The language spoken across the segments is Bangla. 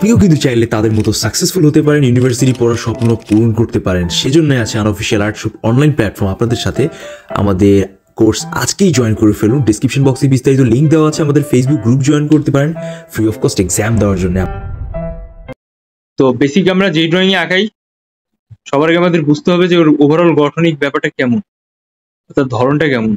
আপনিও কিন্তু চাইলে তাদের মতো সাকসেসফুল হতে পারেন, ইউনিভার্সিটি পড়ার স্বপ্ন পূরণ করতে পারেন। সেজন্য আছে আনঅফিশিয়াল আর্টশপ অনলাইন প্ল্যাটফর্ম আপনাদের সাথে। আমাদের কোর্স আজকেই জয়েন করে ফেলুন। ডিসক্রিপশন বক্সে বিস্তারিত লিঙ্ক দেওয়া আছে। আমাদের ফেসবুক গ্রুপ জয়েন করতে পারেন ফ্রি অফ কস্ট এক্সাম দেওয়ার জন্য। তো বেসিক আমরা যে ড্রয়িং এ আঁকাই সবার আগে আমাদের বুঝতে হবে যে ওর ওভারঅল গঠনিক ব্যাপারটা কেমন, তার ধরনটা কেমন।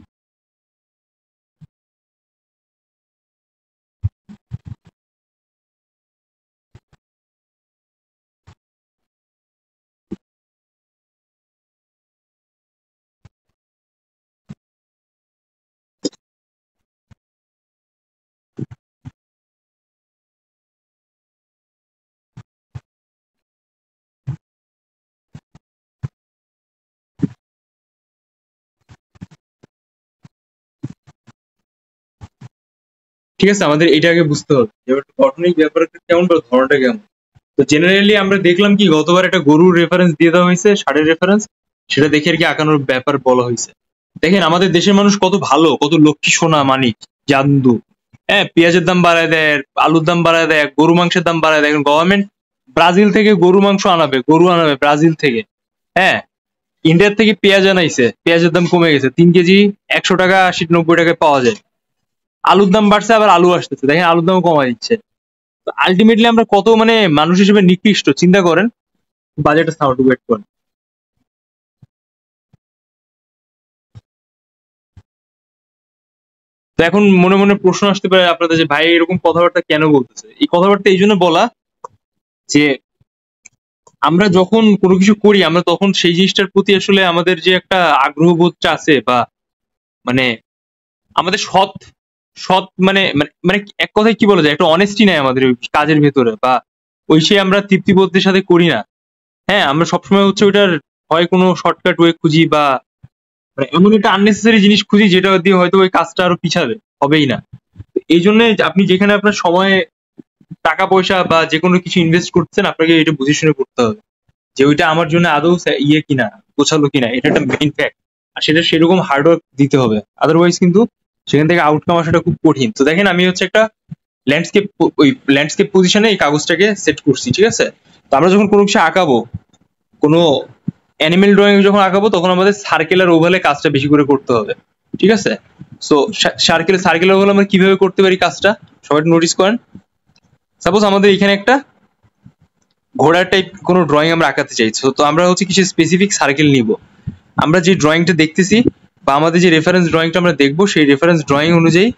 ঠিক আছে, আমাদের এটা আগে বুঝতে হবে এবার গঠনিক ব্যাপারটা কেমন বা ধরনটা কেমন। তো জেনারেলি আমরা দেখলাম কি গতবার একটা গরুর রেফারেন্স দিয়ে দেওয়া হয়েছে, ষাঁড়ের রেফারেন্স, সেটা দেখে আর কি আঁকানোর ব্যাপার বলা হয়েছে। দেখেন আমাদের দেশের মানুষ কত ভালো, কত লক্ষ্মী সোনা মানিক জান্দু। হ্যাঁ, পেঁয়াজের দাম বাড়ায় দেয়, আলুর দাম বাড়ায় দেয়, গরু মাংসের দাম বাড়ায় দেয়। গভর্নমেন্ট ব্রাজিল থেকে গরু মাংস আনাবে, গরু আনাবে ব্রাজিল থেকে। হ্যাঁ, ইন্ডিয়ার থেকে পেঁয়াজ আনাইছে, পেঁয়াজের দাম কমে গেছে, 3 কেজি 100 টাকা 80-90 টাকায় পাওয়া যায়। আলুর দাম বাড়ছে, আবার আলু আসতেছে, দেখেন আলুর দামও কমাই দিচ্ছে। আলটিমেটলি আমরা কত মানে মানুষ হিসেবে নিকৃষ্ট চিন্তা করেন। বাজেটটা সাউন্ড ওয়েট করেন। তো এখন মনে মনে প্রশ্ন আসতে পারে আপনাদের যে ভাই এরকম কথাবার্তা কেন বলতেছে। এই কথাবার্তা এই জন্য বলা যে আমরা যখন কোনো কিছু করি আমরা তখন সেই জিনিসটার প্রতি আসলে আমাদের যে একটা আগ্রহ বোধটা আছে বা মানে আমাদের সৎ সৎ মানে মানে মানে এক কথায় কি বলা যায়, একটা অনেস্টি নাই আমাদের ওই কাজের ভেতরে, বা ওই সে আমরা তৃপ্তিবোধের সাথে করি না। হ্যাঁ, আমরা সবসময় হচ্ছে ওইটার হয় কোনো শর্টকাট ওয়ে খুঁজি বা মানে এমন একটা আননেসেসারি জিনিস খুঁজি যেটা দিয়ে হয়তো ওই কাজটা আরো পিছাবে, হবেই না। এই জন্য আপনি যেখানে আপনার সময় টাকা পয়সা বা যে কোনো কিছু ইনভেস্ট করছেন আপনাকে এটা বুঝে শুনে করতে হবে যে ওইটা আমার জন্য আদৌ ইয়ে কিনা, গোছালো কিনা, এটা একটা মেইন ফ্যাক্ট। আর সেটা সেরকম হার্ডওয়ার্ক দিতে হবে, আদারওয়াইজ কিন্তু সেখান থেকে আউটকাম আসাটা খুব কঠিন। তো দেখেন আমি হচ্ছে একটা ল্যান্ডস্কেপ, ওই ল্যান্ডস্কেপ পজিশনে এই কাগজটাকে সেট করছি, ঠিক আছে। তো আমরা যখন কোনো কিছু আঁকাবো, কোনো অ্যানিমেল ড্রয়িং যখন আঁকাবো তখন আমাদের সার্কেল আর ওভালে কাজটা বেশি করে করতে হবে, ঠিক আছে। সো সার্কেল ওভাল আমরা কিভাবে করতে পারি কাজটা সবাই নোটিস করেন। সাপোজ আমাদের এখানে একটা ঘোড়ার টাইপ কোনো ড্রয়িং আমরা আঁকাতে চাইছি, তো আমরা হচ্ছে কিছু স্পেসিফিক সার্কেল নিব। আমরা যে ড্রয়িংটা দেখতেছি বা আমাদের যে রেফারেন্স ড্রয়িংটা আমরা দেখবো সেই রেফারেন্স ড্রয়িং অনুযায়ী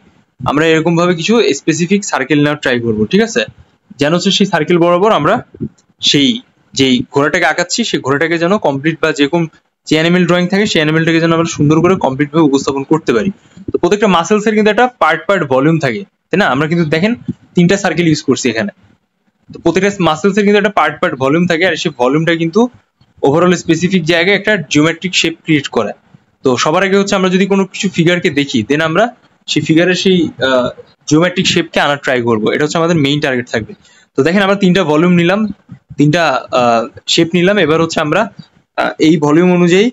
আমরা এরকম ভাবে কিছু স্পেসিফিক সার্কেল নেওয়ার ট্রাই করবো, ঠিক আছে। যেন হচ্ছে সেই সার্কেল বরাবর আমরা সেই যেই ঘোড়াটাকে আঁকাচ্ছি সেই ঘোড়াটাকে যেন কমপ্লিট বা যেরকম যে অ্যানিমেল ড্রয়িং থাকে সেই অ্যানিমেলটাকে যেন আমরা সুন্দর করে কমপ্লিট ভাবে উপস্থাপন করতে পারি। তো প্রত্যেকটা মাসেলস এর কিন্তু একটা পার্ট পার্ট ভলিউম থাকে, তাই না। আমরা কিন্তু দেখেন 3টা সার্কেল ইউজ করছি এখানে। তো প্রত্যেকটা মাসেলস এর কিন্তু একটা পার্ট পার্ট ভলিউম থাকে, আর সেই ভলিউমটা কিন্তু ওভারঅল স্পেসিফিক জায়গায় একটা জিওমেট্রিক শেপ ক্রিয়েট করে। তো সবার আগে হচ্ছে আমরা যদি কোনো কিছু ফিগারকে দেখি দেন আমরা সেই ফিগারের সেই জিওমেট্রিক শেপকে আনার ট্রাই করবো, এটা হচ্ছে আমাদের মেইন টার্গেট থাকবে। তো দেখেন আমরা 3টা ভলিউম নিলাম, 3টা শেপ নিলাম। এবার হচ্ছে আমরা এই ভলিউম অনুযায়ী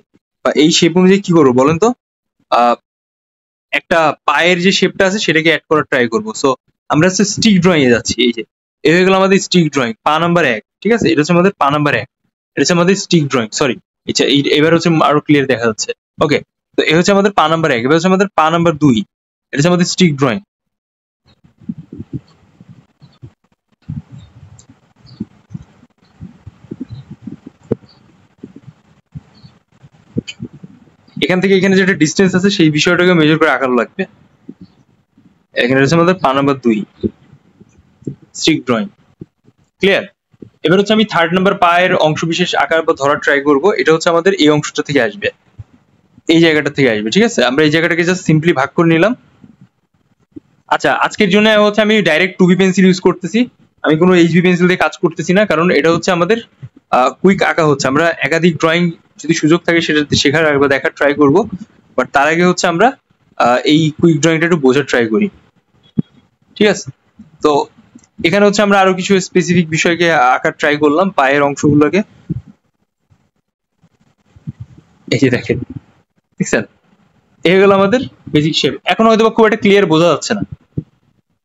বা এই শেপ অনুযায়ী কি করবো বলেন তো, একটা পায়ের যে শেপটা আছে সেটাকে অ্যাড করার ট্রাই করবো। সো আমরা হচ্ছে স্টিক ড্রয়িং এ যাচ্ছি। এই যে এ হয়ে গেল আমাদের স্টিক ড্রয়িং, পা নাম্বার 1, ঠিক আছে। এটা হচ্ছে আমাদের পা নাম্বার 1, এটা হচ্ছে আমাদের স্টিক ড্রয়িং, সরি। আচ্ছা, এবার হচ্ছে আরো ক্লিয়ার দেখা যাচ্ছে। ওকে, তো এ হচ্ছে আমাদের পা নাম্বার 1, এবার হচ্ছে আমাদের পা নাম্বার 2, এটা হচ্ছে আমাদের স্টিক ড্রয়িং। এখান থেকে এখানে যেটা ডিস্টেন্স আছে সেই বিষয়টাকে মেজার করে আঁকানো লাগবে। এখানে হচ্ছে আমাদের পা নাম্বার 2 স্টিক ড্রয়িং, ক্লিয়ার। এবার হচ্ছে আমি 3rd নাম্বার পায়ের অংশ বিশেষ আকার বা ধরার ট্রাই করব। এটা হচ্ছে আমাদের এই অংশটা থেকে আসবে, এই জায়গাটা থেকে আসবে, ঠিক আছে। আমরা এই জায়গাটাকে জাস্ট সিম্পলি ভাগ করে নিলাম। আচ্ছা, আজকের জন্য হচ্ছে আমি ডাইরেক্ট 2B পেন্সিল ইউজ করতেছি, আমি কোনো HB পেন্সিল দিয়ে কাজ করতেছি না, কারণ এটা হচ্ছে আমাদের কুইক আঁকা হচ্ছে। আমরা একাধিক ড্রয়িং যদি সুযোগ থাকে সেটা শেখার বা দেখার ট্রাই করব, বাট তার আগে হচ্ছে আমরা এই কুইক ড্রয়িংটা একটু বোঝার ট্রাই করি, ঠিক আছে। তো এখানে হচ্ছে আমরা আরো কিছু স্পেসিফিক বিষয়কে আঁকার ট্রাই করলাম, পায়ের অংশগুলোকে। এই যে দেখেন, দেখছেন, এই হয়ে গেল আমাদের বেসিক শেপ। এখন হয়তো খুব একটা ক্লিয়ার বোঝা যাচ্ছে না,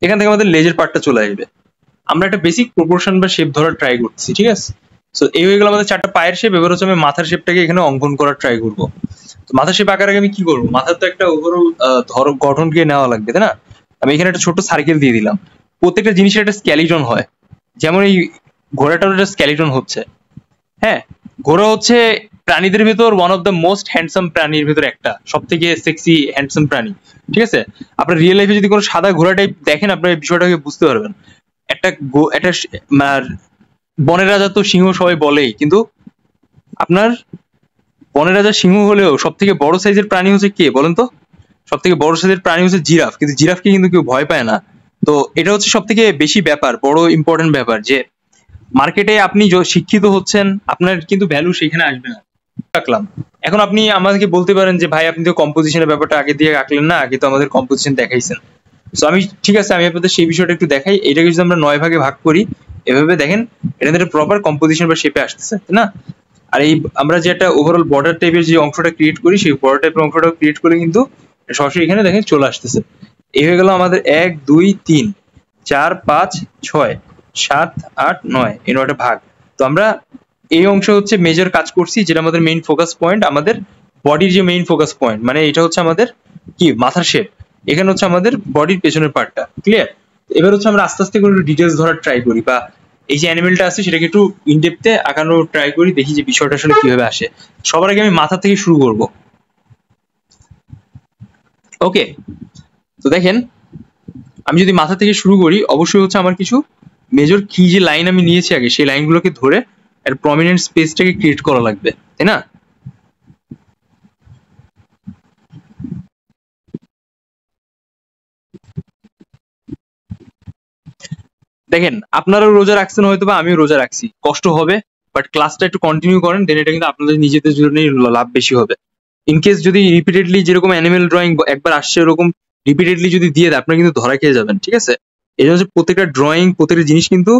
এখান থেকে আমাদের লেজের পার্টটা চলে আসবে। আমরা একটা বেসিক প্রপোর্শন বা শেপ ধরার ট্রাই করছি, ঠিক আছে? সো এই হয়ে গেল আমাদের 4টা পায়ের শেপ। এবার হচ্ছে আমি মাথার শেপটাকে এখানে অঙ্কন করার ট্রাই করব। তো মাথার শেপ আঁকার আগে আমি কি করবো, মাথার তো একটা ওভারঅল গঠনকে নেওয়া লাগবে, তাই না? আমি এখানে একটা ছোট সার্কেল দিয়ে দিলাম। প্রত্যেকটা জিনিসের একটা স্কেলিটন হয়, যেমন এই ঘোড়াটার একটা স্কেলিটন হচ্ছে। হ্যাঁ, ঘোড়া হচ্ছে প্রাণীদের ভেতর one of the most handsome প্রাণীর ভেতর একটা, সব থেকে সেক্সি হ্যান্ডসাম প্রাণী, ঠিক আছে? আপনার রিয়েল লাইফে যদি কোনো সাদা ঘোড়া টাইপ দেখেন, আপনার এই বিষয়টাকে বুঝতে পারবেন। একটা বনের রাজা তো সিংহ সবাই বলেই, কিন্তু আপনার বনের রাজা সিংহ হলেও সব থেকে বড় সাইজের প্রাণী হচ্ছে কে বলেন তো? সব থেকে বড় সাইজের প্রাণী হচ্ছে জিরাফ, কিন্তু জিরাফকে কিন্তু কেউ ভয় পায় না। তো এটা হচ্ছে সব থেকে বেশি ব্যাপার, বড় ইম্পর্টেন্ট ব্যাপার, যে মার্কেটে আপনি শিক্ষিত হচ্ছেন, আপনার কিন্তু ভ্যালু সেখানে আসবে না। রাখলাম। এখন আপনি আমাদেরকে বলতে পারেন যে ভাই আপনি তো কম্পোজিশনের ব্যাপারটা আগে দিয়ে রাখলেন না, আগে তো আমাদের কম্পোজিশন দেখাইছেন। তো আমি ঠিক আছে, আমি আপনাদের সেই বিষয়টা একটু দেখাই। এটাকে যদি আমরা 9 ভাগে ভাগ করি, এভাবে দেখেন এটা একটা প্রপার কম্পোজিশন বা শেপে আসতেছে, তাই না? আর এই আমরা যে একটা ওভারঅল বর্ডার টাইপের যে অংশটা ক্রিয়েট করি, সেই বর্ডার টাইপের অংশটা ক্রিয়েট করে কিন্তু সরাসরি এখানে দেখেন চলে আসতেছে। এই হয়ে গেল আমাদের 1 2 3 4 5 6 7 8 9, এই 9টা ভাগ। তো আমরা এই অংশ হচ্ছে মেজর কাজ করছি, যেটা আমাদের মেইন ফোকাস পয়েন্ট, আমাদের বডির যে মেইন ফোকাস পয়েন্ট, মানে এটা হচ্ছে আমাদের কি মাথার শেপ। এখানে হচ্ছে আমাদের বডির পেছনের পার্টটা ক্লিয়ার। এবার হচ্ছে আমরা আস্তে আস্তে করে ডিটেলস ধরার ট্রাই করি, বা এই যে অ্যানিমেলটা আছে সেটাকে একটু ইনডেপথে আঁকানোর ট্রাই করি, দেখি যে বিষয়টা আসলে কিভাবে আসে। সবার আগে আমি মাথা থেকে শুরু করব। ওকে, তো দেখেন আমি যদি মাথা থেকে শুরু করি, অবশ্যই হচ্ছে আমার কিছু মেজর কি যে লাইন আমি নিয়েছি আগে, সেই লাইনগুলোকে ধরে একটা প্রমিনেন্ট স্পেসটাকে ক্রিয়েট করা লাগবে, তাই না? দেখেন আপনারাও রোজা রাখছেন হয়তো, বা আমিও রোজা রাখছি, কষ্ট হবে, বাট ক্লাসটা একটু কন্টিনিউ করেন, দেন এটা কিন্তু আপনাদের নিজেদের জন্যই লাভ বেশি হবে। ইন কেস যদি রিপিটেডলি যেরকম অ্যানিমেল ড্রয়িং একবার আসছে এরকম রিপিটেডলি যদি দিয়ে দেয়, আপনারা কিন্তু ধরা খেয়ে যাবেন, ঠিক আছে? এই জন্য প্রত্যেকটা ড্রয়িং, প্রত্যেকটা জিনিস কিন্তু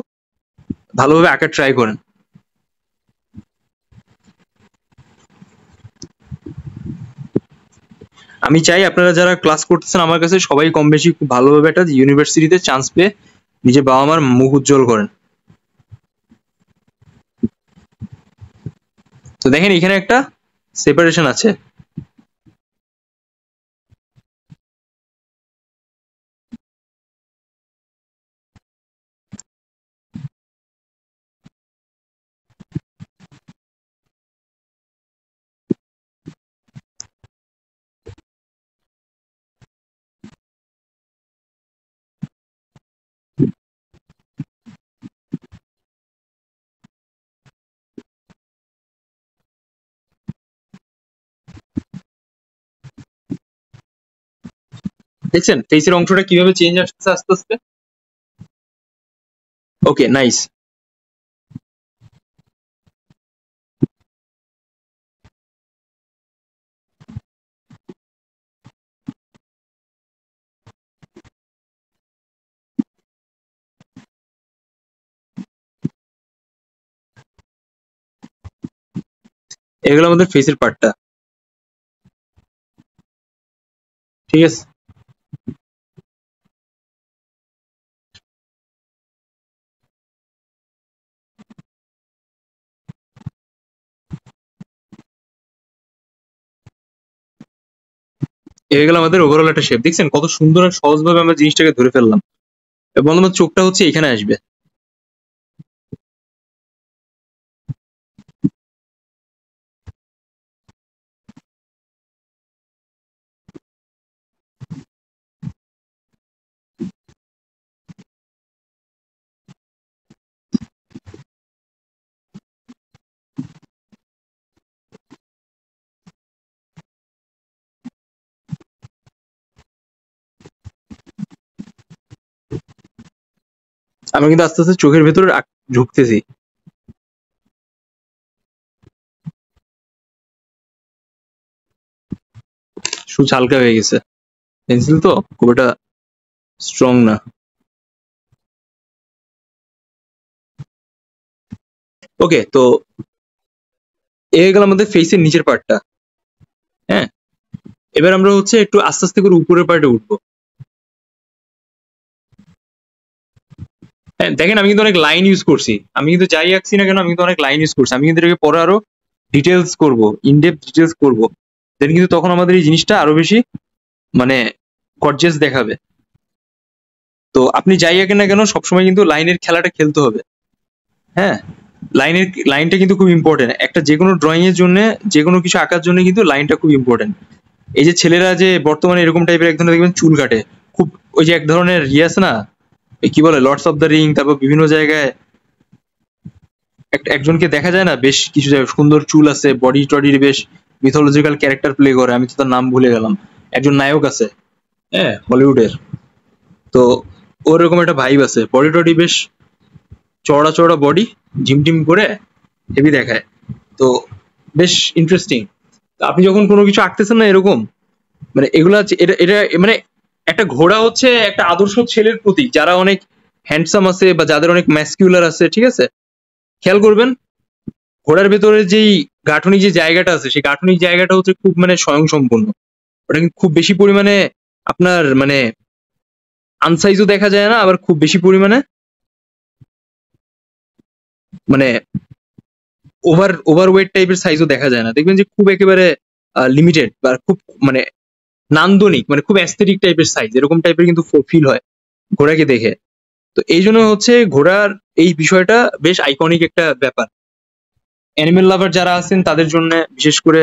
ভালোভাবে আঁকার ট্রাই করেন। আমি চাই আপনারা যারা ক্লাস করতেছেন আমার কাছে, সবাই কম বেশি খুব ভালোভাবে একটা ইউনিভার্সিটিতে চান্স পেয়ে নিজের বাবা মার মুখ উজ্জ্বল করেন। তো দেখেন এখানে একটা সেপারেশন আছে। দেখছেন ফেসের অংশটা কিভাবে চেঞ্জ আসছে আস্তে আস্তে? ওকে, নাইস। এগুলো আমাদের ফেসের পার্টটা, ঠিক আছে? হয়ে গেল আমাদের ওভারঅল একটা শেপ। দেখছেন কত সুন্দর আর সহজভাবে আমরা জিনিসটাকে ধরে ফেললাম। এবং আমার চোখটা হচ্ছে এখানে আসবে। আমরা কিন্তু আস্তে আস্তে চোখের ভেতরে ঢুকতেছি। সূচ হালকা হয়ে গেছে, পেন্সিল তো খুব একটা স্ট্রং না। ওকে, তো এ হয়ে গেল আমাদের ফেসের নিচের পার্টটা। হ্যাঁ, এবার আমরা হচ্ছে একটু আস্তে আস্তে করে উপরের পার্টে উঠবো। হ্যাঁ দেখেন, আমি কিন্তু অনেক লাইন ইউজ করছি, আমি কিন্তু যাই আঁকছি না কেন আমি কিন্তু অনেক লাইন ইউজ করছি, আমি কিন্তু এটাকে পরে আরো ডিটেলস করব, ইনডেপথ ডিটেলস করব, দেন কিন্তু তখন আমাদের এই জিনিসটা আরো বেশি মানে গর্জিয়াস দেখাবে। তো আপনি যাই আঁকেন না কেন সবসময় কিন্তু লাইনের খেলাটা খেলতে হবে। হ্যাঁ, লাইনটা কিন্তু খুব ইম্পর্টেন্ট একটা যে কোনো ড্রয়িং এর জন্য, যে কোনো কিছু আঁকার জন্য কিন্তু লাইনটা খুব ইম্পর্টেন্ট। এই যে ছেলেরা যে বর্তমানে এরকম টাইপের এক ধরনের দেখবেন চুল কাটে খুব, ওই যে এক ধরনের ইয়ে আছে না, এই কি বলে লর্ডস অফ দ্য রিং, তারপর বিভিন্ন জায়গায় একজনকে দেখা যায় না, বেশ কিছু জায়গায় সুন্দর চুল আছে, বডি টডির বেশ মিথোলজিক্যাল ক্যারেক্টার প্লে করে, আমি তো তার নাম ভুলে গেলাম, একজন নায়ক আছে হ্যাঁ হলিউডের। তো ওরকম একটা ভাইব আছে, বডি টডি বেশ চওড়া চওড়া বডি, জিম টিম করে হেভি দেখায়। তো বেশ ইন্টারেস্টিং। আপনি যখন কোনো কিছু আঁকতেছেন না এরকম, মানে এগুলা এটা এটা মানে একটা ঘোড়া হচ্ছে একটা আদর্শ ছেলের প্রতীক, যারা অনেক হ্যান্ডসাম আছে বা যাদের অনেক ম্যাসকিউলার আছে, ঠিক আছে? খেয়াল করবেন ঘোড়ার ভেতরে যেই গাঠনিক যে জায়গাটা আছে, সেই গাঠনিক জায়গাটা হচ্ছে খুব মানে স্বয়ংসম্পূর্ণ, ওটা কিন্তু খুব বেশি পরিমাণে আপনার মানে আনসাইজও দেখা যায় না, আবার খুব বেশি পরিমাণে মানে ওভারওয়েট টাইপের সাইজও দেখা যায় না, দেখবেন যে খুব একেবারে লিমিটেড বা খুব মানে নান্দনিক, মানে খুব অ্যাস্থেটিক টাইপের সাইজ, এরকম টাইপের কিন্তু ফিল হয় ঘোড়াকে দেখে। তো এই জন্য হচ্ছে ঘোড়ার এই বিষয়টা বেশ আইকনিক একটা ব্যাপার, অ্যানিমেল লাভার যারা আছেন তাদের জন্য বিশেষ করে,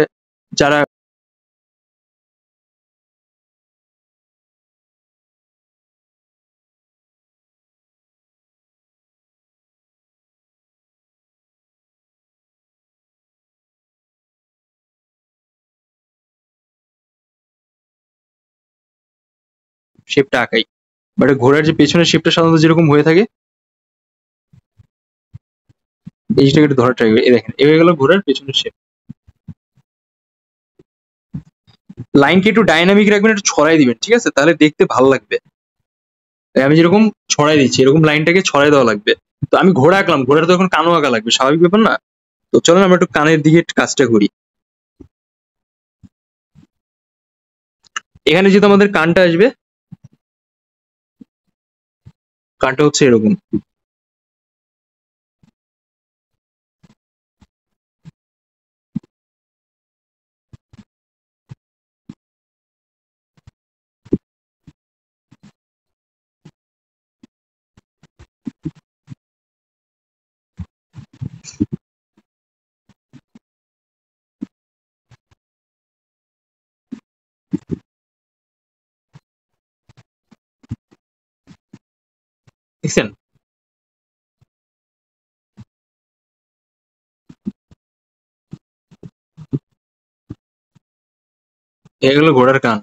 যারা শেপটা আঁকাই, বাট ঘোড়ার যে পেছনের শেপটা সাধারণত যেরকম হয়ে থাকে, এই জিনিসটাকে একটু ধরার ট্রাই করি। এই দেখেন এ হয়ে গেল ঘোড়ার পেছনের শেপ। লাইনকে একটু ডাইনামিক রাখবেন, একটু ছড়াই দিবেন, ঠিক আছে? তাহলে দেখতে ভালো লাগবে। আমি যেরকম ছড়াই দিচ্ছি এরকম লাইনটাকে ছড়াই দেওয়া লাগবে। তো আমি ঘোড়া আঁকলাম, ঘোড়াটা তো এখন কানও আঁকা লাগবে, স্বাভাবিক ব্যাপার না? তো চলেন আমরা একটু কানের দিকে কাজটা করি। এখানে যেহেতু আমাদের কানটা আসবে, কানটা হচ্ছে এরকম, দেখছেন? এগুলো ঘোড়ার কান।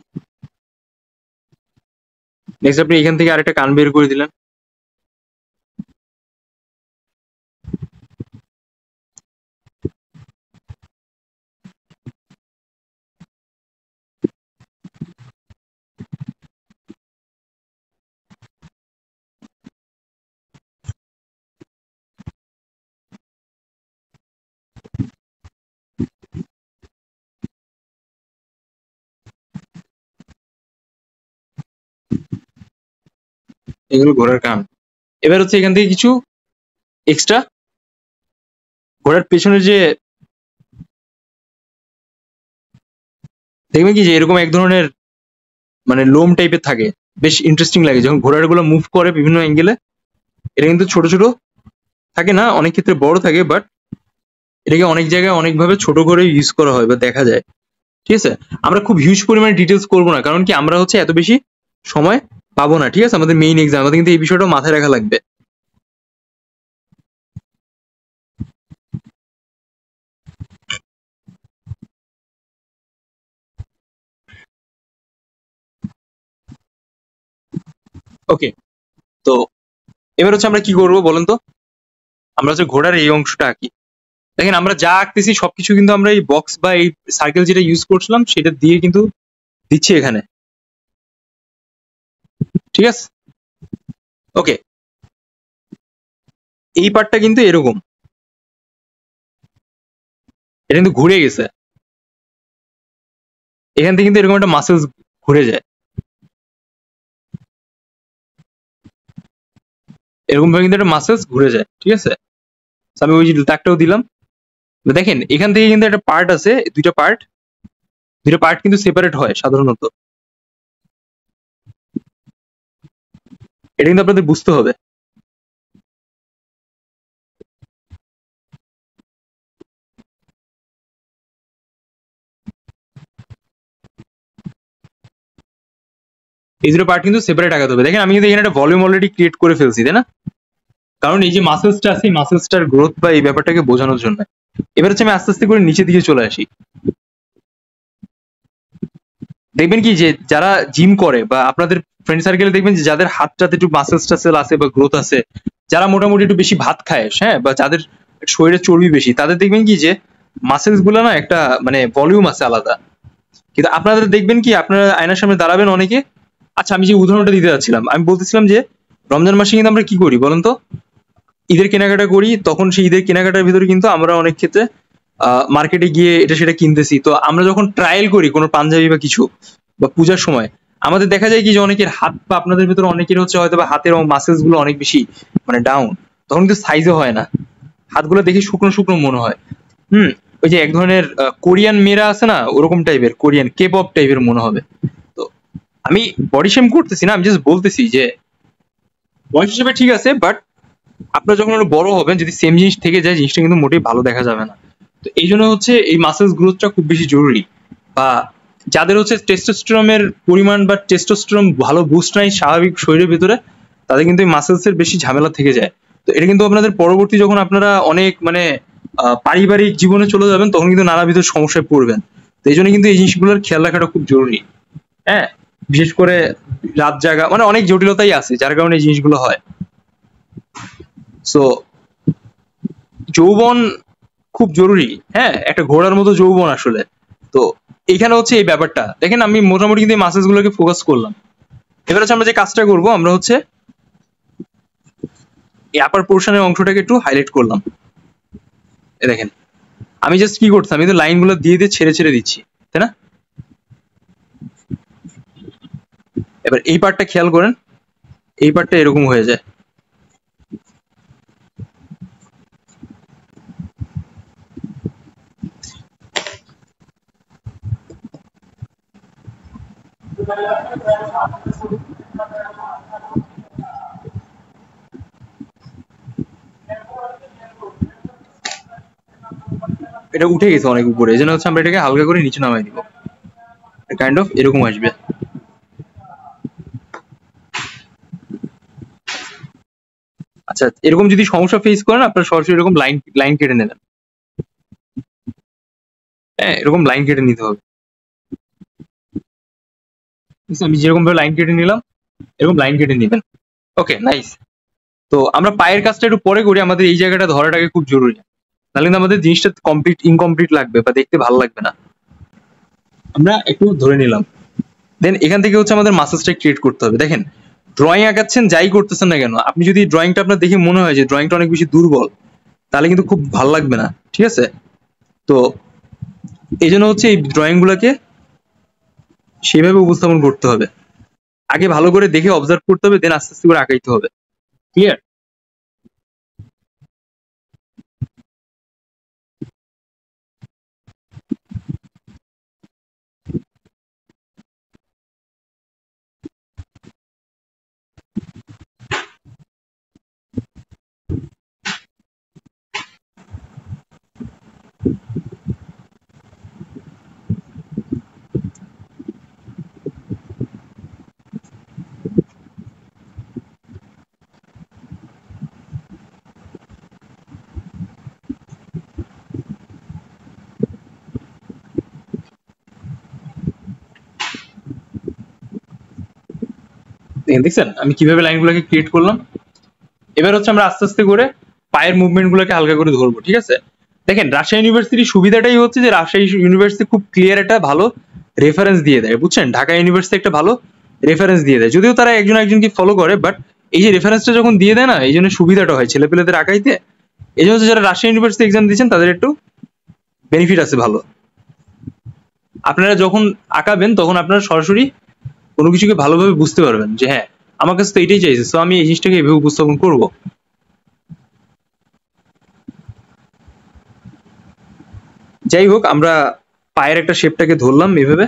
নেক্সট আপনি এখান থেকে আরেকটা কান বের করে দিলেন, এগুলো ঘোড়ার কান। এবার হচ্ছে এখান থেকে কিছু এক্সট্রা ঘোড়ার পেছনের যে দেখবেন কি যে এরকম এক ধরনের মানে লোম টাইপের থাকে, বেশ ইন্টারেস্টিং লাগে যখন ঘোড়ার গুলো মুভ করে বিভিন্ন অ্যাঙ্গেলে। এটা কিন্তু ছোট ছোট থাকে না, অনেক ক্ষেত্রে বড় থাকে, বাট এটাকে অনেক জায়গায় অনেকভাবে ছোট করে ইউজ করা হয় বা দেখা যায়, ঠিক আছে? আমরা খুব হিউজ পরিমাণে ডিটেলস করবো না, কারণ কি আমরা হচ্ছে এত বেশি সময় পাবো না, ঠিক আছে? আমাদের মেইন এক্সাম, আমাদের কিন্তু এই বিষয়টা মাথায় রাখা লাগবে। ওকে, তো এবার হচ্ছে আমরা কি করবো বলেন তো? আমরা হচ্ছে ঘোড়ার এই অংশটা আঁকি। দেখেন আমরা যা আঁকতেছি সবকিছু কিন্তু আমরা এই বক্স বা এই সার্কেল যেটা ইউজ করছিলাম সেটা দিয়ে কিন্তু দিচ্ছি এখানে, ঠিক আছে? ওকে, এই পার্টটা কিন্তু এরকম, এটা কিন্তু ঘুরে গেছে, এখান থেকে কিন্তু এরকম একটা মাসেলস ঘুরে যায়। এরকম ভাবে কিন্তু একটা মাসেলস ঘুরে যায়, ঠিক আছে। আমি ওই দাগটাও দিলাম। দেখেন এখান থেকে কিন্তু একটা পার্ট আছে, দুইটা পার্ট কিন্তু সেপারেট হয় সাধারণত, এটা কিন্তু আপনাদের বুঝতে হবে। এই দুটো পার্ট কিন্তু সেপারেট আগাতে হবে। দেখেন আমি কিন্তু এখানে একটা ভলিউম অলরেডি ক্রিয়েট করে ফেলছি, তাই না? কারণ এই যে মাসেলসটা আছে, মাসেলসটার গ্রোথ বা এই ব্যাপারটাকে বোঝানোর জন্য। এবার হচ্ছে আমি আস্তে আস্তে করে নিচে দিকে চলে আসি। দেখবেন কি যে যারা জিম করে বা আপনাদের ফ্রেন্ড সার্কেলে দেখবেন যে যাদের হাতটাতে একটু মাসেলস টাসেল আছে বা গ্রোথ আছে, যারা মোটামুটি একটু বেশি ভাত খায়, হ্যাঁ, বা যাদের শরীরে চর্বি বেশি, তাদের দেখবেন কি যে মাসেলস গুলো না একটা মানে ভলিউম আছে আলাদা। কিন্তু আপনাদের দেখবেন কি আপনারা আয়নার সামনে দাঁড়াবেন অনেকে। আচ্ছা আমি যে উদাহরণটা দিতে যাচ্ছিলাম, আমি বলতেছিলাম যে রমজান মাসে কিন্তু আমরা কি করি বলেন তো, ঈদের কেনাকাটা করি। তখন সেই ঈদের কেনাকাটার ভিতরে কিন্তু আমরা অনেক ক্ষেত্রে মার্কেটে গিয়ে এটা সেটা কিনতেছি। তো আমরা যখন ট্রায়াল করি কোনো পাঞ্জাবি বা কিছু বা পূজার সময়, আমাদের দেখা যায় কি যে অনেকের হাত বা আপনাদের ভিতরে অনেকের হচ্ছে হয়তো বা হাতের মাসেলস গুলো অনেক বেশি মানে ডাউন, তখন কিন্তু সাইজও হয় না, হাতগুলো দেখে শুকনো শুকনো মনে হয়। ওই যে এক ধরনের কোরিয়ান মেয়েরা আছে না, ওরকম টাইপের কোরিয়ান কে পপ টাইপের মনে হবে। তো আমি বডি শেম করতেছি না, আমি জাস্ট বলতেছি যে বয়স হিসেবে ঠিক আছে, বাট আপনারা যখন আরো বড় হবেন যদি সেম জিনিস থেকে যায়, জিনিসটা কিন্তু মোটেই ভালো দেখা যাবে না। তো এই জন্য হচ্ছে এই মাসেলস গ্রোথটা খুব বেশি জরুরি। বা যাদের হচ্ছে টেস্টোস্টেরনের পরিমাণ বা টেস্টোস্টেরন ভালো বুস্ট নাই স্বাভাবিক শরীরের ভিতরে, তাদের কিন্তু এই মাসেলস এর বেশি ঝামেলা থেকে যায়। তো এটা কিন্তু আপনাদের পরবর্তী যখন আপনারা অনেক মানে পারিবারিক জীবনে চলে যাবেন, তখন কিন্তু নানাবিধ সমস্যায় পড়বেন। তো এই জন্য কিন্তু এই জিনিসগুলোর খেয়াল রাখাটা খুব জরুরি। হ্যাঁ, বিশেষ করে রাত জাগা, মানে অনেক জটিলতাই আছে যার কারণে এই জিনিসগুলো হয়। সো যৌবন খুব জরুরি, হ্যাঁ, একটা ঘোড়ার মতো যৌবন আসলে। তো এখানে হচ্ছে এই ব্যাপারটা দেখেন, আমি মোটামুটি কিন্তু এই মাসেলস গুলোকে ফোকাস করলাম। এবার হচ্ছে আমরা যে কাজটা করবো, আমরা হচ্ছে এই আপার পোর্শনের অংশটাকে একটু হাইলাইট করলাম। দেখেন আমি জাস্ট কি করতাম, আমি তো লাইন গুলো দিয়ে দিয়ে ছেড়ে ছেড়ে দিচ্ছি, তাই না? এবার এই পার্টটা খেয়াল করেন, এই পার্টটা এরকম হয়ে যায়। এটা উঠে গেছে অনেক উপরে, এই জন্য হচ্ছে আমরা এটাকে হালকা করে নিচে নামাই দিব, কাইন্ড অফ এরকম আসবে। আচ্ছা এরকম যদি সমস্যা ফেস করেন, আপনারা সরাসরি এরকম লাইন লাইন কেটে নেবেন। হ্যাঁ, এরকম লাইন কেটে নিতে হবে। আমি যেরকম ভাবে লাইন কেটে নিলাম, এরকম লাইন কেটে নেবেন। ওকে, নাইস। তো আমরা পায়ের কাজটা একটু পরে করি, আমাদের এই জায়গাটা ধরাটাকে খুব জরুরি, নাহলে কিন্তু আমাদের জিনিসটা কমপ্লিট ইনকমপ্লিট লাগবে বা দেখতে ভালো লাগবে না। আমরা একটু ধরে নিলাম, দেন এখান থেকে হচ্ছে আমাদের মাসেলসটা ক্রিয়েট করতে হবে। দেখেন ড্রয়িং আঁকাচ্ছেন, যাই করতেছেন না কেন, আপনি যদি ড্রয়িংটা আপনার দেখে মনে হয় যে ড্রয়িংটা অনেক বেশি দুর্বল, তাহলে কিন্তু খুব ভালো লাগবে না, ঠিক আছে? তো এই জন্য হচ্ছে এই ড্রয়িং গুলাকে সেইভাবে উপস্থাপন করতে হবে। আগে ভালো করে দেখে অবজার্ভ করতে হবে, দেন আস্তে আস্তে করে আঁকাইতে হবে। ক্লিয়ার? দেখছেন আমি কিভাবে লাইনগুলোকে ক্রিয়েট করলাম? এবার হচ্ছে আমরা আস্তে আস্তে করে পায়ের মুভমেন্ট গুলোকে হালকা করে ধরবো, ঠিক আছে? দেখেন রাজশাহী ইউনিভার্সিটির সুবিধাটাই হচ্ছে যে রাজশাহী ইউনিভার্সিটি খুব ক্লিয়ার একটা ভালো রেফারেন্স দিয়ে দেয়, বুঝছেন? ঢাকা ইউনিভার্সিটি একটা ভালো রেফারেন্স দিয়ে দেয়, যদিও তারা একজন একজনকে ফলো করে, বাট এই যে রেফারেন্সটা যখন দিয়ে দেয় না, এই জন্য সুবিধাটা হয় ছেলেপেলেদের আঁকাইতে। এই জন্য যারা রাজশাহী ইউনিভার্সিটি এক্সাম দিচ্ছেন তাদের একটু বেনিফিট আছে ভালো। আপনারা যখন আঁকাবেন তখন আপনারা সরাসরি কোনো কিছুকে ভালোভাবে বুঝতে পারবেন যে হ্যাঁ আমার কাছে তো এটাই চাইছে, সো আমি এই জিনিসটাকে এভাবে উপস্থাপন করব। যাই হোক, আমরা পায়ের একটা শেপটাকে ধরলাম এভাবে।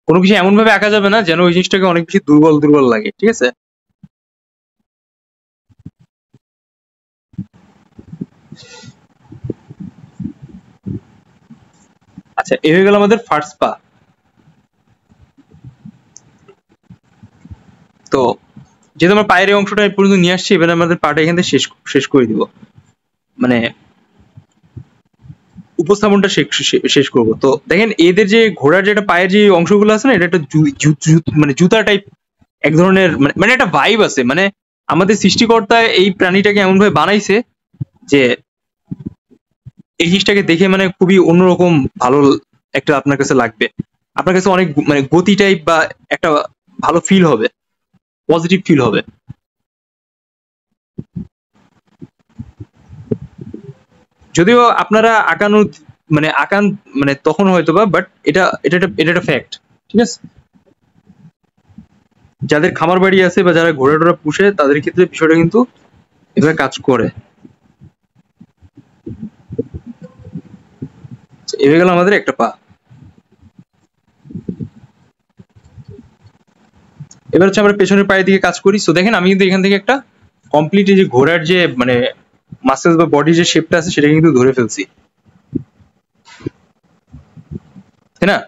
কোনো কিছু এমন ভাবে আঁকা যাবে না যেন ওই জিনিসটাকে অনেক বেশি দুর্বল দুর্বল লাগে, ঠিক আছে? আচ্ছা, এ হয়ে গেল আমাদের ফার্স্ট পা। তো যেহেতু আমরা পায়ের এই অংশটা এই পর্যন্ত নিয়ে আসছি, এবার আমাদের পাটা এখান থেকে শেষ করে দিব, মানে উপস্থাপনটা শেষ করব। তো দেখেন, এদের যে ঘোড়ার যেটা পায়ের যে অংশগুলো আছে না, এটা একটা মানে জুতা টাইপ এক ধরনের, মানে একটা ভাইব আছে। মানে আমাদের সৃষ্টিকর্তা এই প্রাণীটাকে এমন ভাবে বানাইছে যে এই জিনিসটাকে দেখে মানে খুবই অন্যরকম ভালো একটা আপনার কাছে লাগবে। আপনার কাছে অনেক মানে গতি টাইপ বা একটা ভালো ফিল হবে, পজিটিভ ফিল হবে। যদিও আপনারা আঁকান মানে তখন হয়তো বা, বাট এটা এটা এটা একটা ফ্যাক্ট, ঠিক আছে? যাদের খামার বাড়ি আছে বা যারা ঘোড়া টোড়া পুষে, তাদের ক্ষেত্রে বিষয়টা কিন্তু এভাবে কাজ করে। এভাবে গেল আমাদের একটা পা। এবার হচ্ছে আমরা পেছনের পায়ের দিকে কাজ করি। সো দেখেন, আমি কিন্তু এখান থেকে একটা কমপ্লিট যে ঘোড়ার যে মানে মাসেলস বা বডির যে শেপটা আছে সেটা কিন্তু ধরে ফেলছি, তাই না?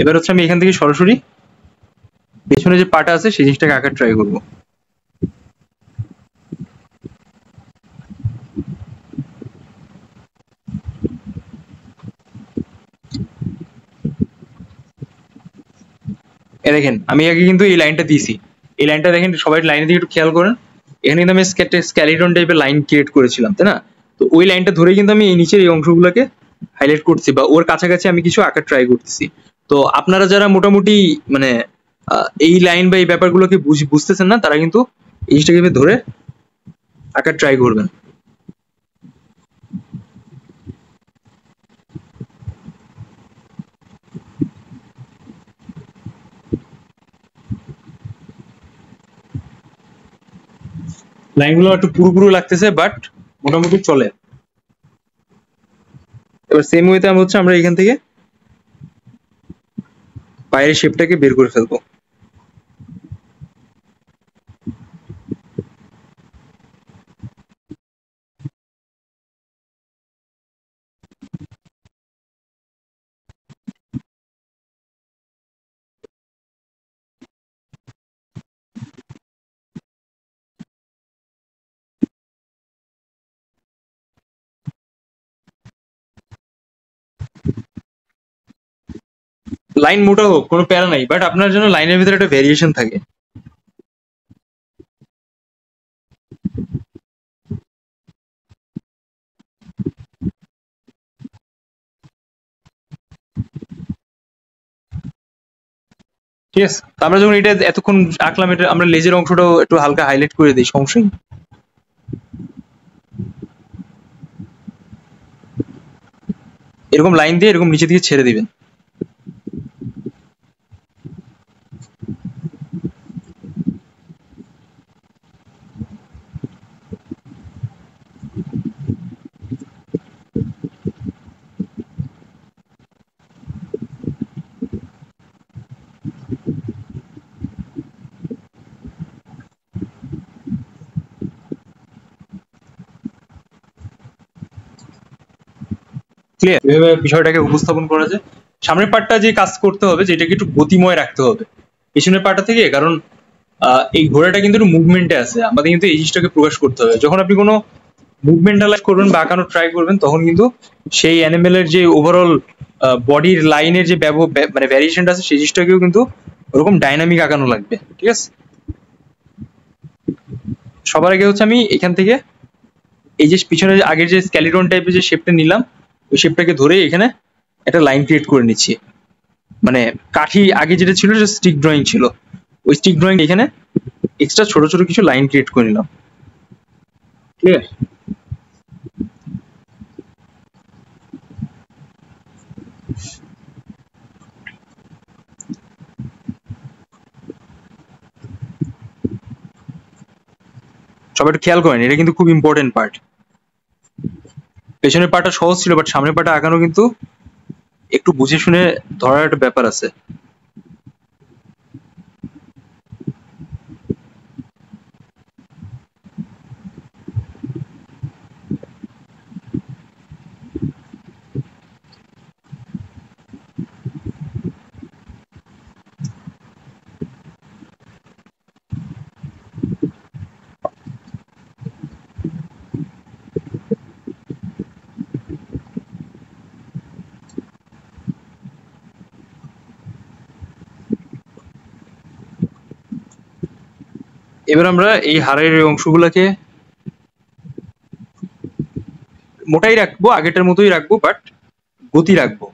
এবার হচ্ছে আমি এখান থেকে সরাসরি পেছনে যে পাটা আছে সেই জিনিসটাকে আঁকার ট্রাই করবো। দেখেন, আমি আগে কিন্তু এই লাইনটা দিয়েছি। এই লাইনটা দেখেন, সবাই লাইনের দিকে একটু খেয়াল করেন। এখানে কিন্তু আমি স্কেলিটন টাইপের লাইন ক্রিয়েট করেছিলাম, তাই না? তো ওই লাইনটা ধরে কিন্তু আমি এই নিচের এই অংশগুলোকে হাইলাইট করছি বা ওর কাছাকাছি আমি কিছু আঁকার ট্রাই করতেছি। তো আপনারা যারা মোটামুটি মানে এই লাইন বা এই ব্যাপারগুলোকে বুঝতেছেন না, তারা কিন্তু এই জিনিসটাকে ধরে আঁকার ট্রাই করবেন। লাইনগুলো একটু পুরো পুরো লাগতেছে, বাট মোটামুটি চলে। এবার সেম ওয়েতে আমরা এখান থেকে পায়ের শেপটাকে বের করে ফেলবো। লাইন মোটা হোক, কোনো প্যারা নাই, বাট আপনার জন্য লাইনের ভিতরে একটা ভেরিয়েশন থাকে। ঠিক আছে, আমরা যখন এটা এতক্ষণ আঁকলাম, এটা আমরা লেজের অংশটাও একটু হালকা হাইলাইট করে দিই, সমস্যা নেই। এরকম লাইন দিয়ে এরকম নিচে দিকে ছেড়ে দিবেন। ক্লিয়ার? এভাবে বিষয়টাকে উপস্থাপন করা যায়। সামনের পার্টটা যে কাজ করতে হবে, যেটাকে একটু গতিময় রাখতে হবে পেছনের পার্টটা থেকে, কারণ এই ঘোড়াটা কিন্তু একটু মুভমেন্টে আছে। আমাদের কিন্তু এই জিনিসটাকে প্রকাশ করতে হবে। যখন আপনি কোনো মুভমেন্টালাইজ করবেন বা আঁকানোর ট্রাই করবেন, তখন কিন্তু সেই অ্যানিমেলের যে ওভারঅল বডির লাইনের যে মানে ভ্যারিয়েশনটা আছে, সেই জিনিসটাকেও কিন্তু ওরকম ডাইনামিক আঁকানো লাগবে, ঠিক আছে? সবার আগে হচ্ছে আমি এখান থেকে এই যে পিছনে আগের যে স্কেলিটন টাইপের যে শেপটা নিলাম, ওই শেপটাকে ধরে এখানে একটা লাইন ক্রিয়েট করে নিচ্ছি। মানে কাঠি আগে যেটা ছিল সেটা স্টিক ড্রয়িং ছিল, ওই স্টিক ড্রয়িং এখানে এক্সট্রা ছোট ছোট কিছু লাইন ক্রিয়েট করে নিলাম। ক্লিয়ার? সবাই একটু খেয়াল করেন, এটা কিন্তু খুব ইম্পর্টেন্ট পার্ট। পেছনের পার্টটা সহজ ছিল, বাট সামনের পার্টটা আঁকানো কিন্তু একটু বুঝে শুনে ধরার একটা ব্যাপার আছে। এবার আমরা এই হাড়ের অংশগুলোকে মোটাই রাখবো, আগেটার মতোই রাখবো, বাট গতি রাখবো।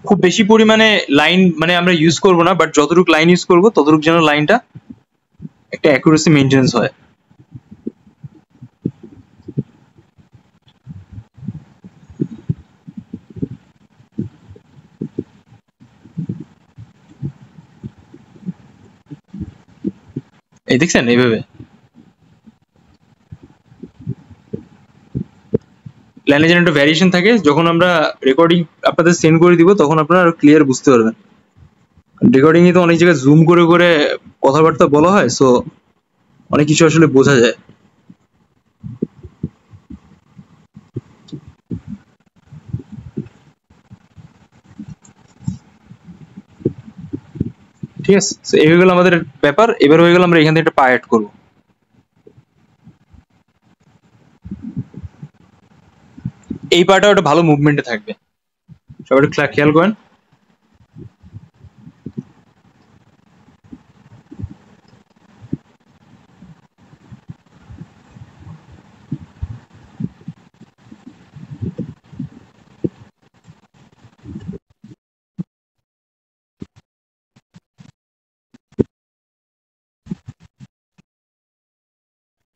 খুব বেশি পরিমাণে লাইন মানে আমরা ইউজ করবো না, বাট যতটুকু লাইন ইউজ করবো ততটুকু যেন লাইনটা একটা অ্যাকুরেসি মেনটেন্স হয়। এই দেখছেন এইভাবে লাইনে যেন একটা ভ্যারিয়েশন থাকে। যখন আমরা রেকর্ডিং আপনাদের সেন্ড করে দিব তখন আপনারা আরো ক্লিয়ার বুঝতে পারবেন। রেকর্ডিং এ তো অনেক জায়গায় জুম করে করে কথাবার্তা বলা হয়, সো অনেক কিছু আসলে বোঝা যায়। ঠিক আছে, এই হয়ে গেল আমাদের ব্যাপার। এবার হয়ে গেল আমরা এখান থেকে একটা পা অ্যাড করবো। এই পাটা ওটা ভালো মুভমেন্টে থাকবে, সবাই একটু খেয়াল করেন।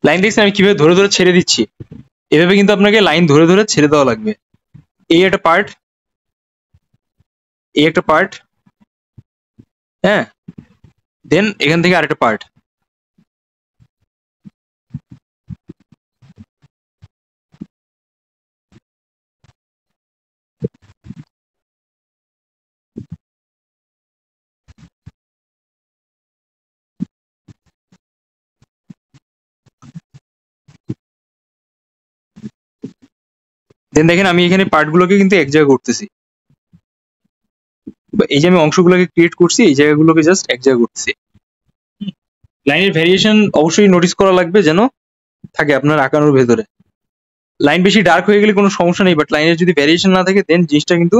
লাইন দেখছেন আমি কিভাবে ধরে ধরে ছেড়ে দিচ্ছি? এভাবে কিন্তু আপনাকে লাইন ধরে ধরে ছেড়ে দেওয়া লাগবে। এই একটা পার্ট, এই একটা পার্ট, হ্যাঁ, দেন এখান থেকে আরেকটা পার্ট। দেন দেখেন আমি এখানে পার্টগুলোকে কিন্তু এক জায়গায় করতেছি। এই যে আমি অংশগুলোকে ক্রিয়েট করছি, এই জায়গাগুলোকে জাস্ট এক জায়গায় করতেছি। লাইনের ভ্যারিয়েশন অবশ্যই নোটিস করা লাগবে যেন থাকে আপনার আঁকানোর ভেতরে। লাইন বেশি ডার্ক হয়ে গেলে কোনো সমস্যা নেই, বাট লাইনের যদি ভ্যারিয়েশন না থাকে দেন জিনিসটা কিন্তু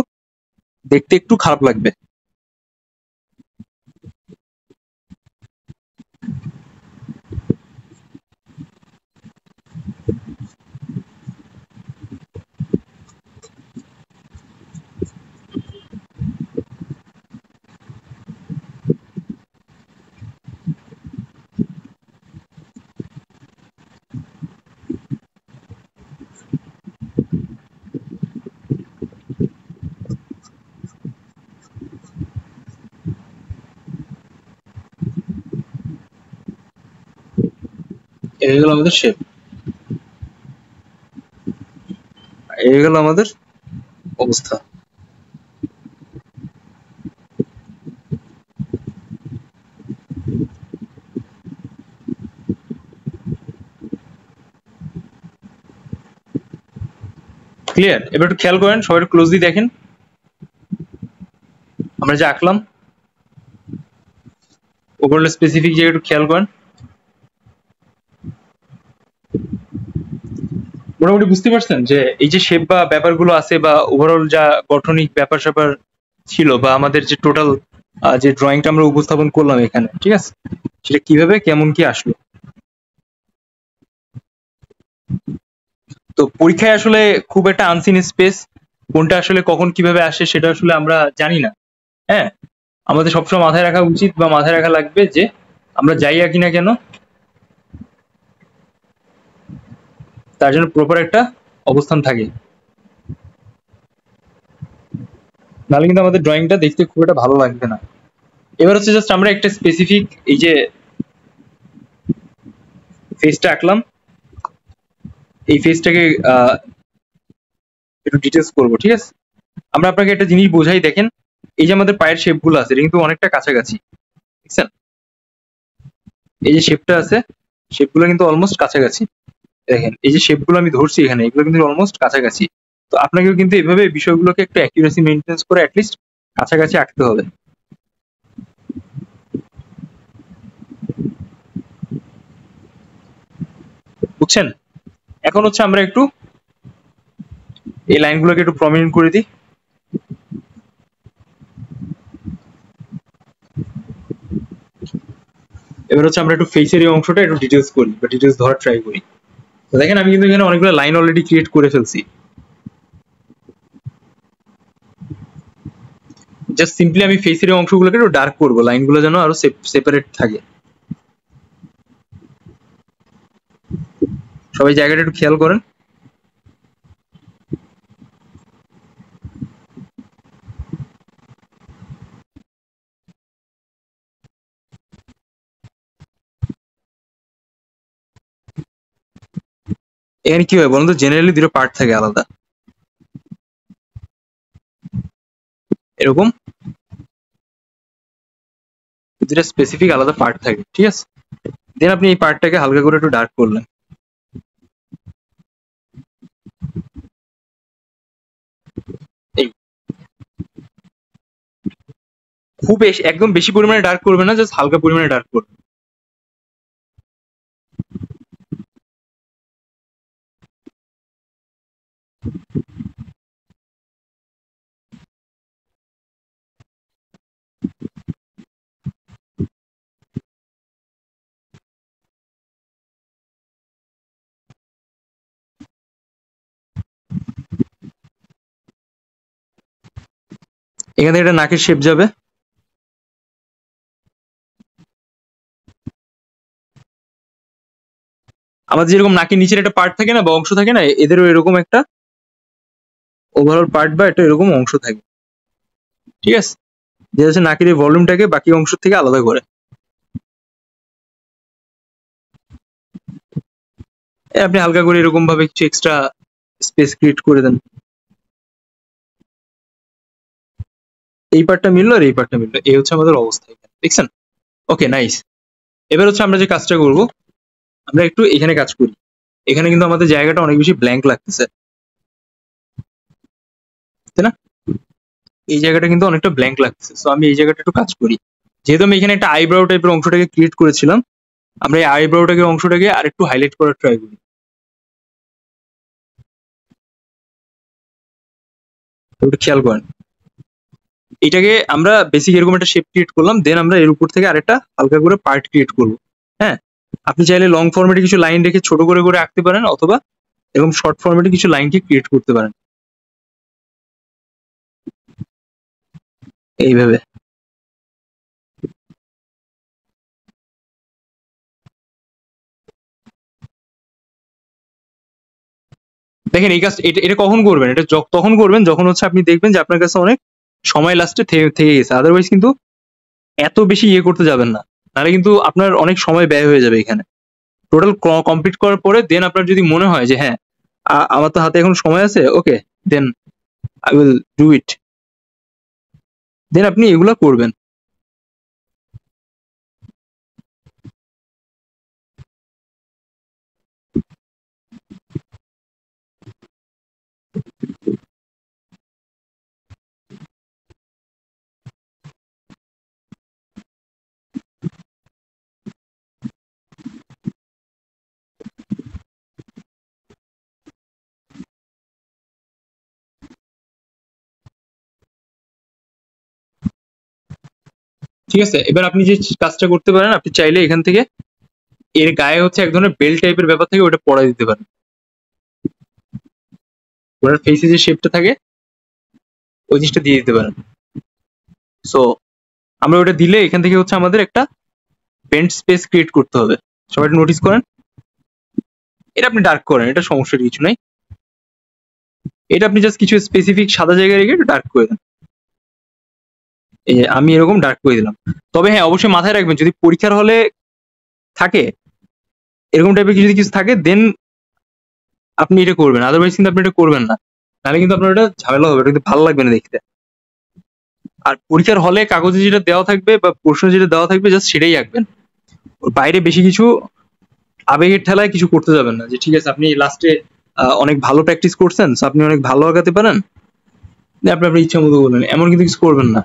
দেখতে একটু খারাপ লাগবে। এই গেল আমাদের শেপ, এই গেল আমাদের অবস্থা। ক্লিয়ার? এবার একটু খেয়াল করেন, সবাই একটু ক্লোজলি দেখেন আমরা যে আঁকলাম ওভারঅল স্পেসিফিক জায়গা একটু খেয়াল করেন। মোটামুটি বুঝতে পারছেন যে এই যে শেপ বা ব্যাপারগুলো আছে বা ওভারঅল যা গঠনিক ব্যাপার স্যাপার ছিল বা আমাদের যে টোটাল যে ড্রয়িংটা আমরা উপস্থাপন করলাম এখানে, ঠিক আছে, সেটা কিভাবে কেমন কি আসলো। তো পরীক্ষায় আসলে খুব একটা আনসিন স্পেস, কোনটা আসলে কখন কিভাবে আসে সেটা আসলে আমরা জানি না। হ্যাঁ, আমাদের সবসময় মাথায় রাখা উচিত বা মাথায় রাখা লাগবে যে আমরা যাই আঁকি না কেন তার জন্য প্রপার একটা অবস্থান থাকে, নাহলে কিন্তু আমাদের ড্রয়িংটা দেখতে খুব একটা ভালো লাগবে না। এবার হচ্ছে জাস্ট আমরা একটা স্পেসিফিক এই যে ফেসটা আঁকলাম, এই ফেসটাকে একটু ডিটেলস করবো, ঠিক আছে। আমরা আপনাকে একটা জিনিস বোঝাই, দেখেন এই যে আমাদের পায়ের শেপ গুলো আছে এটা কিন্তু অনেকটা কাছাকাছি, বুঝছেন? এই যে শেপটা আছে, শেপ গুলো কিন্তু অলমোস্ট কাছাকাছি। দেখেন এই যে শেপ গুলো আমি ধরছি এখানে, এগুলো কিন্তু অলমোস্ট কাছাকাছি। তো আপনাকেও কিন্তু এভাবে বিষয়গুলোকে একটু অ্যাকিউরেসি মেনটেন করে অ্যাটলিস্ট কাছাকাছি আঁকতে হবে, বুঝছেন? এখন হচ্ছে আমরা একটু এই লাইনগুলোকে একটু প্রমিনেন্ট করে দিই। এবার হচ্ছে আমরা একটু ফেসের এই অংশটা একটু ডিটেলস করি বা ডিটেলস ধরার ট্রাই করি। তো দেখেন আমি কিন্তু এখানে অনেকগুলো লাইন অলরেডি ক্রিয়েট করে ফেলছি। জাস্ট সিম্পলি আমি ফেসের এই অংশগুলোকে একটু ডার্ক করবো, লাইনগুলো যেন আরো সেপারেট থাকে। সবাই জায়গাটা একটু খেয়াল করেন। এখানে কি হয় বলুন তো, জেনারেলি দুটো পার্ট থাকে আলাদা, এরকম দুটা স্পেসিফিক আলাদা পার্ট থাকে, ঠিক আছে। দেন আপনি এই পার্টটাকে হালকা করে একটু ডার্ক করলেন। এই খুব বেশি একদম বেশি পরিমাণে ডার্ক করবে না, জাস্ট হালকা পরিমাণে ডার্ক করবে। এখান থেকে একটা নাকের শেপ যাবে। আমাদের যেরকম নাকের নিচের একটা পার্ট থাকে না বা অংশ থাকে না, এদেরও এরকম একটা ওভারঅল পার্ট বা একটা এরকম অংশ থাকে, ঠিক আছে, যেটা হচ্ছে নাকের এই ভলিউমটাকে বাকি অংশ থেকে আলাদা করে। আপনি হালকা করে এরকম ভাবে কিছু এক্সট্রা স্পেস ক্রিয়েট করে দেন। এই পার্টটা মিললো আর এই পার্টটা মিললো, এই হচ্ছে আমাদের অবস্থা এখানে, দেখছেন? ওকে, নাইস। এবার হচ্ছে আমরা যে কাজটা করব, আমরা একটু এখানে কাজ করি। এখানে কিন্তু আমাদের জায়গাটা অনেক বেশি ব্ল্যাঙ্ক লাগতেছে, তাই না? এই জায়গাটা কিন্তু অনেকটা ব্ল্যাঙ্ক লাগতেছে, সো আমি এই জায়গাটা একটু কাজ করি। যেহেতু আমি এখানে একটা আইব্রাউ টাইপের অংশটাকে ক্রিয়েট করেছিলাম, আমরা এই আইব্রাউটাকে অংশটাকে আরেকটু হাইলাইট করার ট্রাই করি। একটু খেয়াল করেন, এটাকে আমরা বেসিক এরকম একটা শেপ ক্রিয়েট করলাম, দেন আমরা এর উপর থেকে আরেকটা হালকা করে পার্ট ক্রিয়েট করবো। হ্যাঁ, আপনি চাইলে লং ফরম্যাটে কিছু লাইন রেখে ছোট করে করে আঁকতে পারেন, অথবা এরকম শর্ট ফরম্যাটে কিছু লাইনকে ক্রিয়েট করতে পারেন এইভাবে। দেখেন এই কাজ এটা এটা কখন করবেন, এটা তখন করবেন যখন হচ্ছে আপনি দেখবেন যে আপনার কাছে অনেক সময় লাস্টে থেকে গেছে। আদারওয়াইজ কিন্তু এত বেশি ইয়ে করতে যাবেন না, নাহলে কিন্তু আপনার অনেক সময় ব্যয় হয়ে যাবে এখানে। টোটাল কমপ্লিট করার পরে দেন আপনার যদি মনে হয় যে হ্যাঁ আমার তো হাতে এখন সময় আছে, okay, then I will do it, then আপনি এগুলা করবেন। ঠিক আছে, এবার আপনি যে কাজটা করতে পারেন, আপনি চাইলে এখান থেকে এর গায়ে হচ্ছে এক ধরনের বেল্ট টাইপের ব্যাপার থাকে, ওটা পরাই দিতে পারেন। ওনার ফেসে যে শেপটা থাকে ওই জিনিসটা দিয়ে দিতে পারেন। সো আমরা ওটা দিলে এখান থেকে হচ্ছে আমাদের একটা বেন্ট স্পেস ক্রিয়েট করতে হবে। সবাই নোটিস করেন, এটা আপনি ডার্ক করেন, এটা সমস্যার কিছু নাই। এটা আপনি জাস্ট কিছু স্পেসিফিক সাদা জায়গায় রেখে একটু ডার্ক করে দেন। আমি এরকম ডার্ক করে দিলাম। তবে হ্যাঁ, অবশ্যই মাথায় রাখবেন, যদি পরীক্ষার হলে থাকে এরকম টাইপের যদি কিছু থাকে, দেন আপনি এটা করবেন, আদারওয়াইজ কিন্তু আপনি এটা করবেন না, তাহলে কিন্তু আপনার এটা ঝামেলা হবে, এটা কিন্তু ভালো লাগবে না দেখতে। আর পরীক্ষার হলে কাগজে যেটা দেওয়া থাকবে বা প্রশ্ন যেটা দেওয়া থাকবে জাস্ট সেটাই আঁকবেন। ওর বাইরে বেশি কিছু আবেগের ঠেলায় কিছু করতে যাবেন না, যে ঠিক আছে আপনি লাস্টে অনেক ভালো প্র্যাকটিস করছেন, আপনি অনেক ভালো আঁকাতে পারেন, আপনি আপনার ইচ্ছা মতো বললেন, এমন কিন্তু কিছু করবেন না।